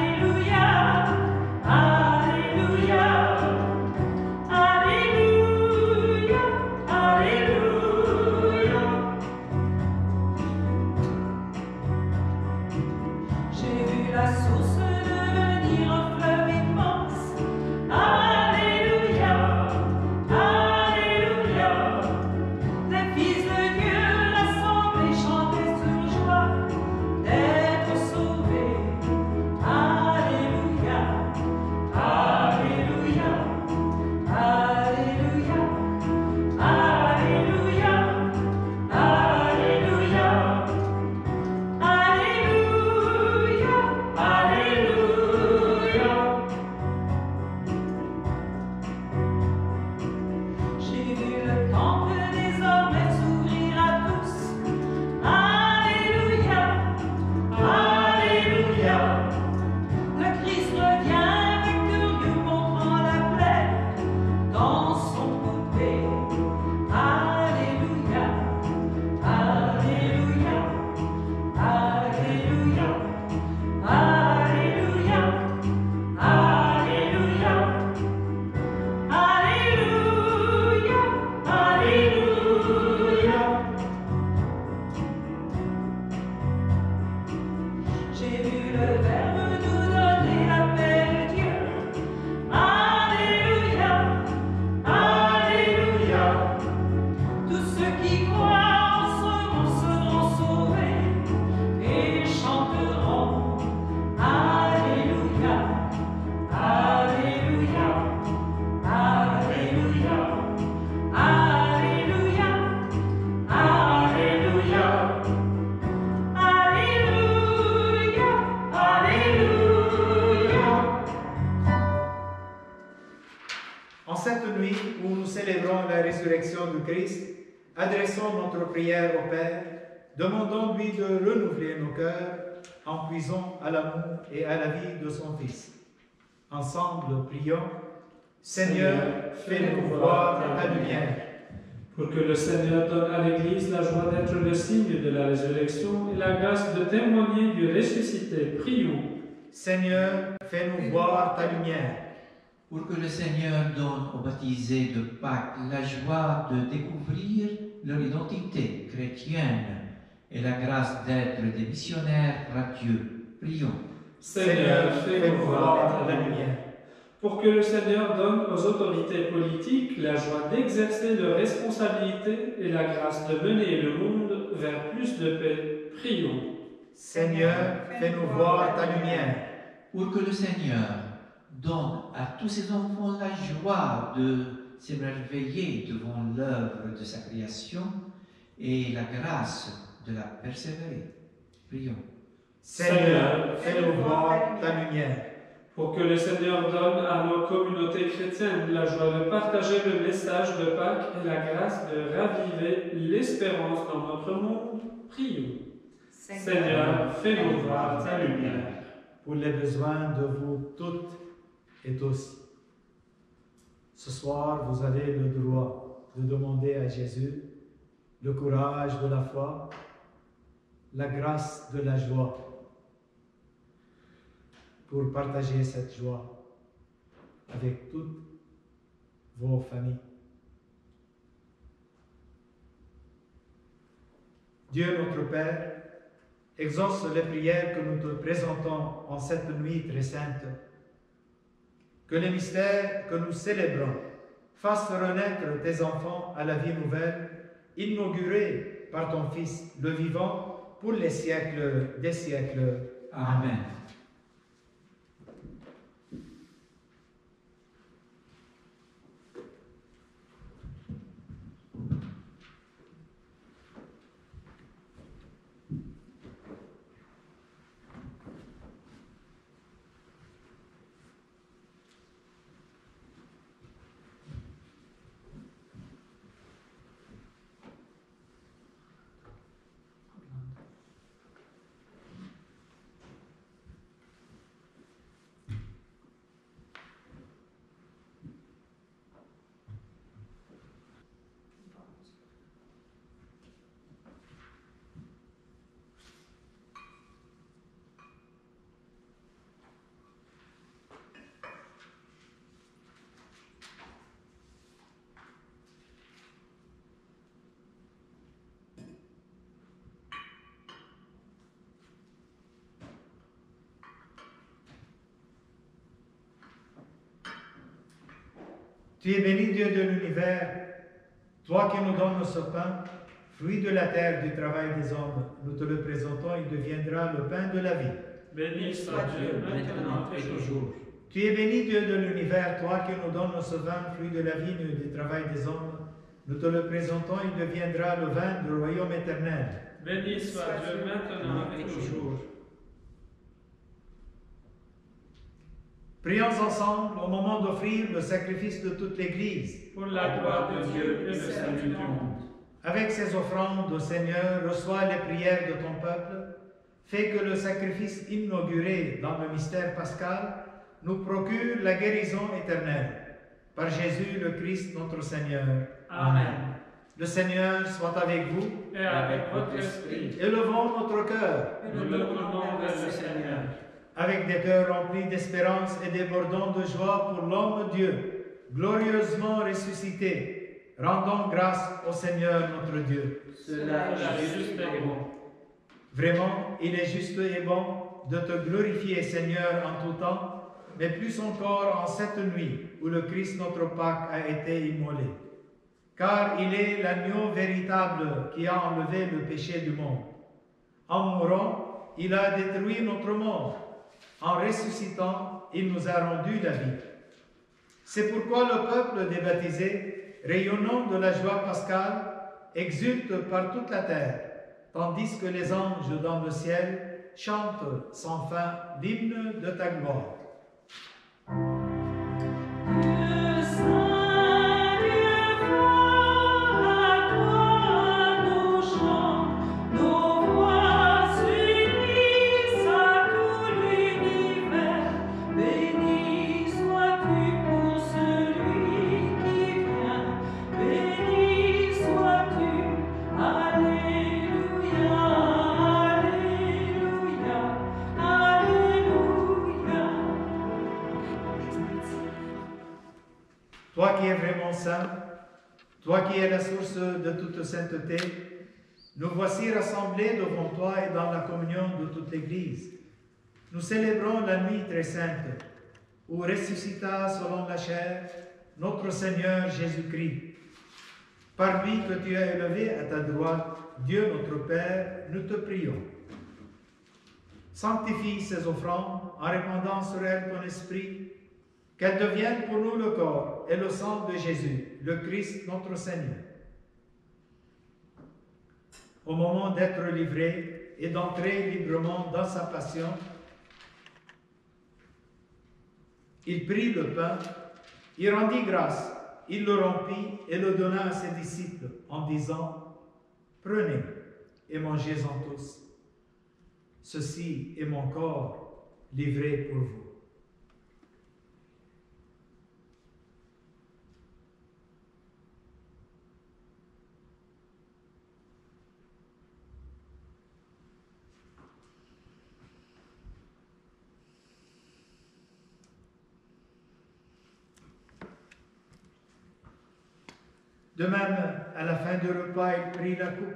résurrection du Christ, adressons notre prière au Père, demandons-lui de renouveler nos cœurs en puisant à l'amour et à la vie de son Fils. Ensemble, prions. Seigneur, fais-nous voir ta lumière. Pour que le Seigneur donne à l'Église la joie d'être le signe de la résurrection et la grâce de témoigner du ressuscité, prions. Seigneur, fais-nous voir ta lumière. Pour que le Seigneur donne aux baptisés de Pâques la joie de découvrir leur identité chrétienne et la grâce d'être des missionnaires radieux, prions. Seigneur, fais-nous voir ta lumière. Pour que le Seigneur donne aux autorités politiques la joie d'exercer leurs responsabilités et la grâce de mener le monde vers plus de paix, prions. Seigneur, fais-nous voir ta lumière. Pour que le Seigneur donne à tous ses enfants la joie de s'émerveiller devant l'œuvre de sa création et la grâce de la persévérer, prions. Seigneur, fais-nous voir ta lumière. Pour que le Seigneur donne à nos communautés chrétiennes la joie de partager le message de Pâques et la grâce de raviver l'espérance dans notre monde, prions. Seigneur, fais-nous voir ta lumière. Pour les besoins de vous toutes et tous. Ce soir, vous avez le droit de demander à Jésus le courage de la foi, la grâce de la joie, pour partager cette joie avec toutes vos familles. Dieu notre Père, exauce les prières que nous te présentons en cette nuit très sainte. Que les mystères que nous célébrons fassent renaître tes enfants à la vie nouvelle, inaugurée par ton Fils, le vivant, pour les siècles des siècles. Amen. Tu es béni, Dieu de l'univers, toi qui nous donnes ce pain, fruit de la terre, du travail des hommes. Nous te le présentons, il deviendra le pain de la vie. Béni soit Dieu maintenant et toujours. Tu es béni, Dieu de l'univers, toi qui nous donnes ce vin, fruit de la vigne et du travail des hommes. Nous te le présentons, il deviendra le vin du royaume éternel. Béni soit Dieu maintenant et toujours. Prions ensemble au moment d'offrir le sacrifice de toute l'Église. Pour la gloire de Dieu et le salut du monde. Avec ces offrandes, Seigneur, reçois les prières de ton peuple. Fais que le sacrifice inauguré dans le mystère pascal nous procure la guérison éternelle. Par Jésus le Christ, notre Seigneur. Amen. Le Seigneur soit avec vous. Et avec votre esprit. Élevons notre cœur. Nous le tournons vers le Seigneur. Avec des cœurs remplis d'espérance et débordant de joie pour l'homme Dieu, glorieusement ressuscité, rendons grâce au Seigneur notre Dieu. Cela est juste et bon. Vraiment, il est juste et bon de te glorifier, Seigneur, en tout temps, mais plus encore en cette nuit où le Christ notre Pâque a été immolé. Car il est l'agneau véritable qui a enlevé le péché du monde. En mourant, il a détruit notre mort. En ressuscitant, il nous a rendu la vie. C'est pourquoi le peuple des baptisés, rayonnant de la joie pascale, exulte par toute la terre, tandis que les anges dans le ciel chantent sans fin l'hymne de ta gloire. Dieu saint, Dieu fort, qui es vraiment saint, toi qui es la source de toute sainteté, nous voici rassemblés devant toi et dans la communion de toute l'Église. Nous célébrons la nuit très sainte, où ressuscita selon la chair notre Seigneur Jésus-Christ. Par lui que tu as élevé à ta droite, Dieu notre Père, nous te prions. Sanctifie ces offrandes en répandant sur elles ton esprit, qu'elles deviennent pour nous le corps et le sang de Jésus, le Christ notre Seigneur. Au moment d'être livré et d'entrer librement dans sa passion, il prit le pain, il rendit grâce, il le rompit et le donna à ses disciples en disant, « Prenez et mangez-en tous. Ceci est mon corps livré pour vous. » De même, à la fin du repas, il prit la coupe.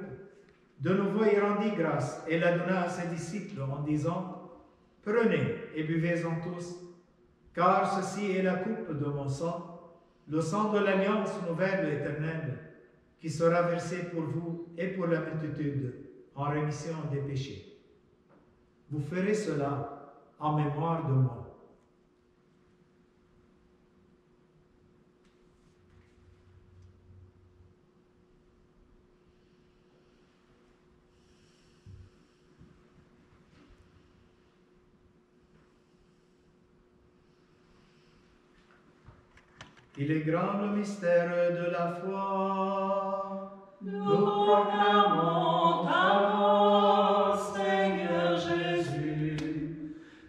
De nouveau, il rendit grâce et la donna à ses disciples en disant, « Prenez et buvez-en tous, car ceci est la coupe de mon sang, le sang de l'alliance nouvelle et éternelle, qui sera versé pour vous et pour la multitude en rémission des péchés. Vous ferez cela en mémoire de moi. » Il est grand le mystère de la foi. Nous proclamons ta mort, Seigneur Jésus.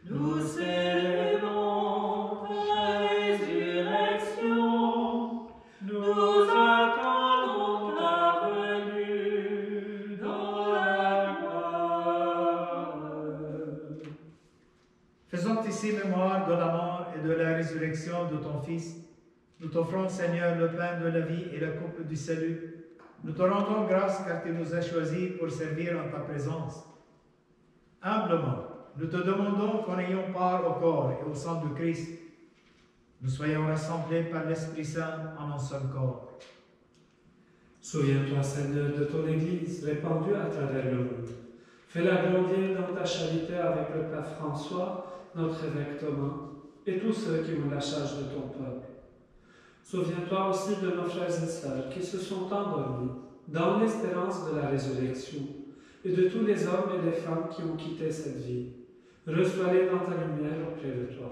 Nous célébrons ta résurrection. Nous attendons ta venue dans la gloire. Faisons ici mémoire de la mort et de la résurrection de ton Fils. Nous t'offrons, Seigneur, le pain de la vie et la coupe du salut. Nous te rendons grâce car tu nous as choisis pour servir en ta présence. Humblement, nous te demandons qu'en ayant part au corps et au sang du Christ, nous soyons rassemblés par l'Esprit Saint en un seul corps. Souviens-toi, Seigneur, de ton Église répandue à travers le monde. Fais-la grandir dans ta charité avec le Père François, notre évêque Thomas, et tous ceux qui ont la charge de ton peuple. Souviens-toi aussi de nos frères et sœurs qui se sont endormis dans l'espérance de la résurrection et de tous les hommes et les femmes qui ont quitté cette vie. Reçois-les dans ta lumière auprès de toi.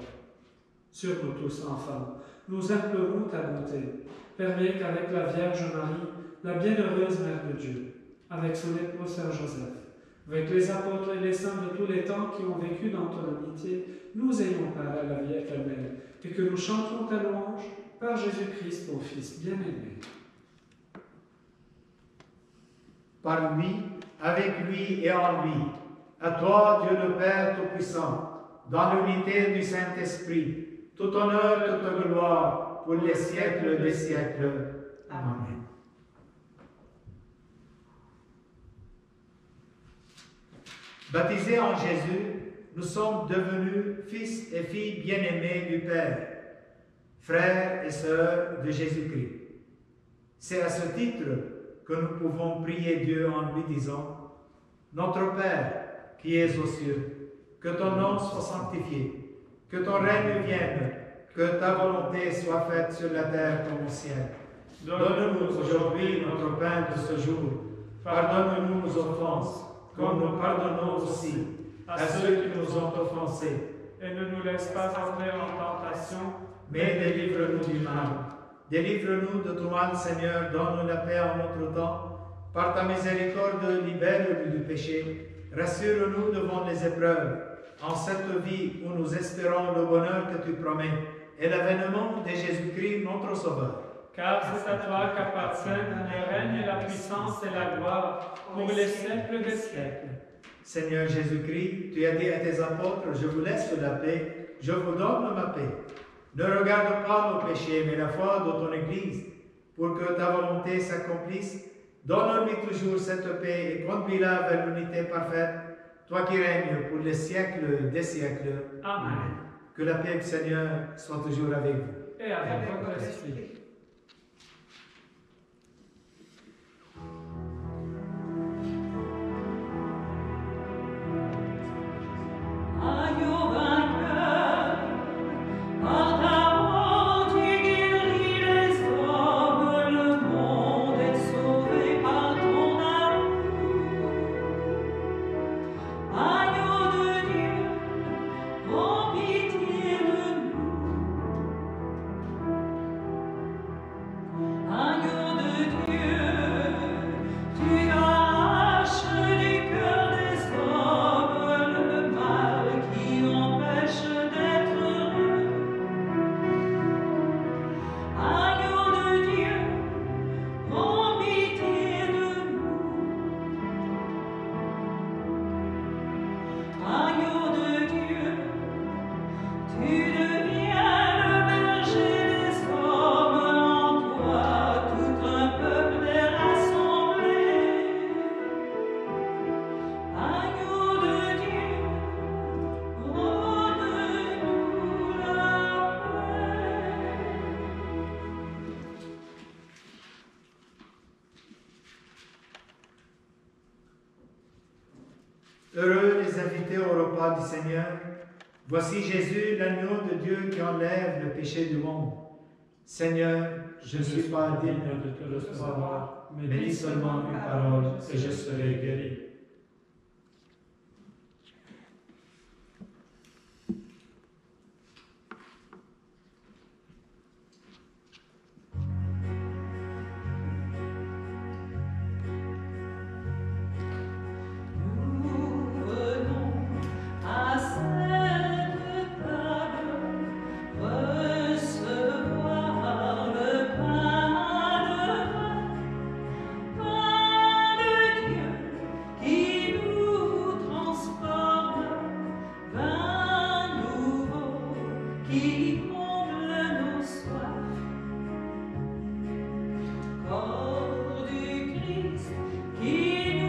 Sur nous tous, enfants, nous implorons ta bonté. Permets qu'avec la Vierge Marie, la bienheureuse Mère de Dieu, avec son époux Saint Joseph, avec les apôtres et les saints de tous les temps qui ont vécu dans ton amitié, nous ayons part à la vie éternelle et que nous chantions ta louange par Jésus-Christ, ton Fils bien-aimé. Par lui, avec lui et en lui, à toi, Dieu le Père Tout-Puissant, dans l'unité du Saint-Esprit, tout honneur, toute gloire, pour les siècles des siècles. Amen. Baptisés en Jésus, nous sommes devenus fils et filles bien-aimés du Père, frères et sœurs de Jésus-Christ. C'est à ce titre que nous pouvons prier Dieu en lui disant « Notre Père, qui es aux cieux, que ton nom soit sanctifié, que ton règne vienne, que ta volonté soit faite sur la terre comme au ciel. Donne-nous aujourd'hui notre pain de ce jour. Pardonne-nous nos offenses, comme nous pardonnons aussi à ceux qui nous ont offensés. Et ne nous laisse pas entrer en tentation, Mais délivre-nous du mal. Délivre-nous de tout mal, Seigneur, donne la paix en notre temps. Par ta miséricorde, libère-nous du péché. Rassure-nous devant les épreuves, en cette vie où nous espérons le bonheur que tu promets et l'avènement de Jésus-Christ, notre Sauveur. car c'est à toi qu'appartiennent le règne et la puissance et la gloire pour les siècles des siècles. Seigneur Jésus-Christ, tu as dit à tes apôtres, je vous laisse la paix, je vous donne ma paix. Ne regarde pas nos péchés, mais la foi de ton Église, pour que ta volonté s'accomplisse. Donne-lui toujours cette paix et conduis-la vers l'unité parfaite, toi qui règnes pour les siècles des siècles. Amen. Que la paix du Seigneur soit toujours avec vous. Et avec votre esprit. Agneau vainqueur, par ta mort tu guéris les hommes, le monde est sauvé par ton amour. Agneau de Dieu, prends pitié de nous. Agneau de Dieu, tu arraches du cœur des hommes le mal qui empêche d'être heureux. Agneau de Dieu, prends pitié de nous. Agneau de Dieu, tu deviens le berger des hommes, en toi tout un peuple est rassemblé. Agneau de Dieu, donne-nous la paix. Heureux les invités au repas du Seigneur. Voici Jésus, l'agneau de Dieu qui enlève le péché du monde. Seigneur, je ne suis pas digne de te recevoir, mais dis seulement une parole et je serai guéri. Nous venons à cette table recevoir le pain de Dieu qui nous transforme, vin nouveau qui comble nos soifs. Corps du Christ qui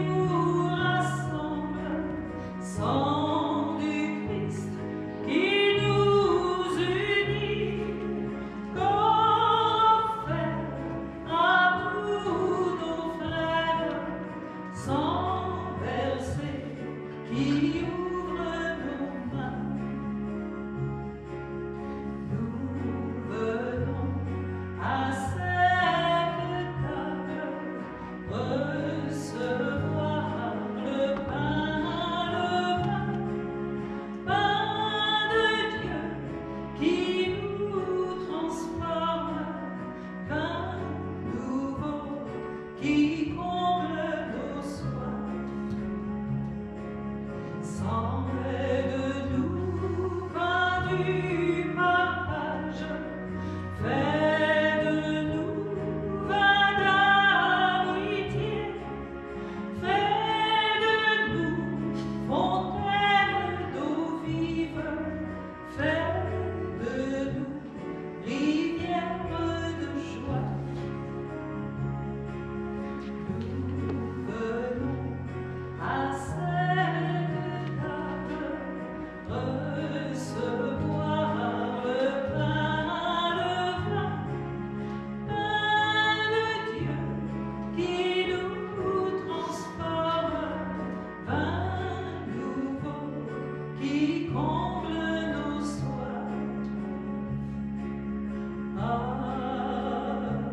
nous rassemble, sang du Christ qui nous unit, corps offert à tous nos frères, sang versé qui ouvre nos mains. Nous venons à cette table recevoir le pain de Dieu qui nous transforme, vin nouveau qui comble nos soifs. Sang de nous, pain du partage, fait de nous vin d'amitié, fait de nous fontaine d'eau vive, fait de nous rivière de joie. Nous venons à cette table recevoir le pain de Dieu qui nous transforme, vin nouveau qui comble nos soifs. Amen.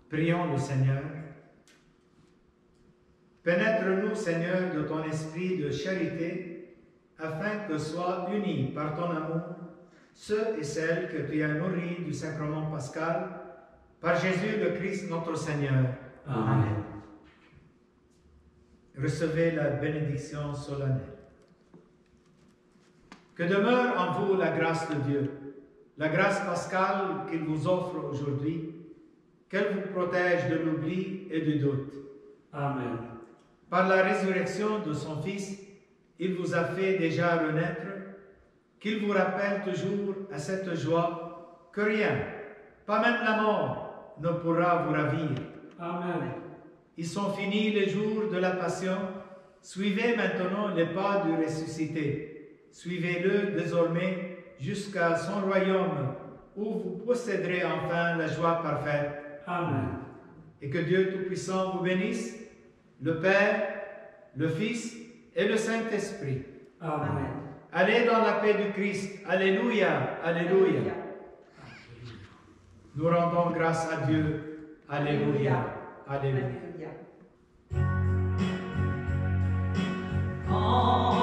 Prions le Seigneur. Pénètre-nous, Seigneur, de ton esprit de charité, afin que soient unis par ton amour ceux et celles que tu as nourris du sacrement pascal, par Jésus le Christ notre Seigneur. Amen. Recevez la bénédiction solennelle. Que demeure en vous la grâce de Dieu, la grâce pascale qu'il vous offre aujourd'hui, qu'elle vous protège de l'oubli et du doute. Amen. Par la résurrection de son Fils, il vous a fait déjà renaître, qu'il vous rappelle toujours à cette joie que rien, pas même la mort, ne pourra vous ravir. Amen. Ils sont finis les jours de la passion. Suivez maintenant les pas du ressuscité. Suivez-le désormais jusqu'à son royaume, où vous posséderez enfin la joie parfaite. Amen. Et que Dieu Tout-Puissant vous bénisse, le Père, le Fils et le Saint-Esprit. Amen. Allez dans la paix du Christ. Alléluia, alléluia. Nous rendons grâce à Dieu. Alléluia, alléluia. Alléluia.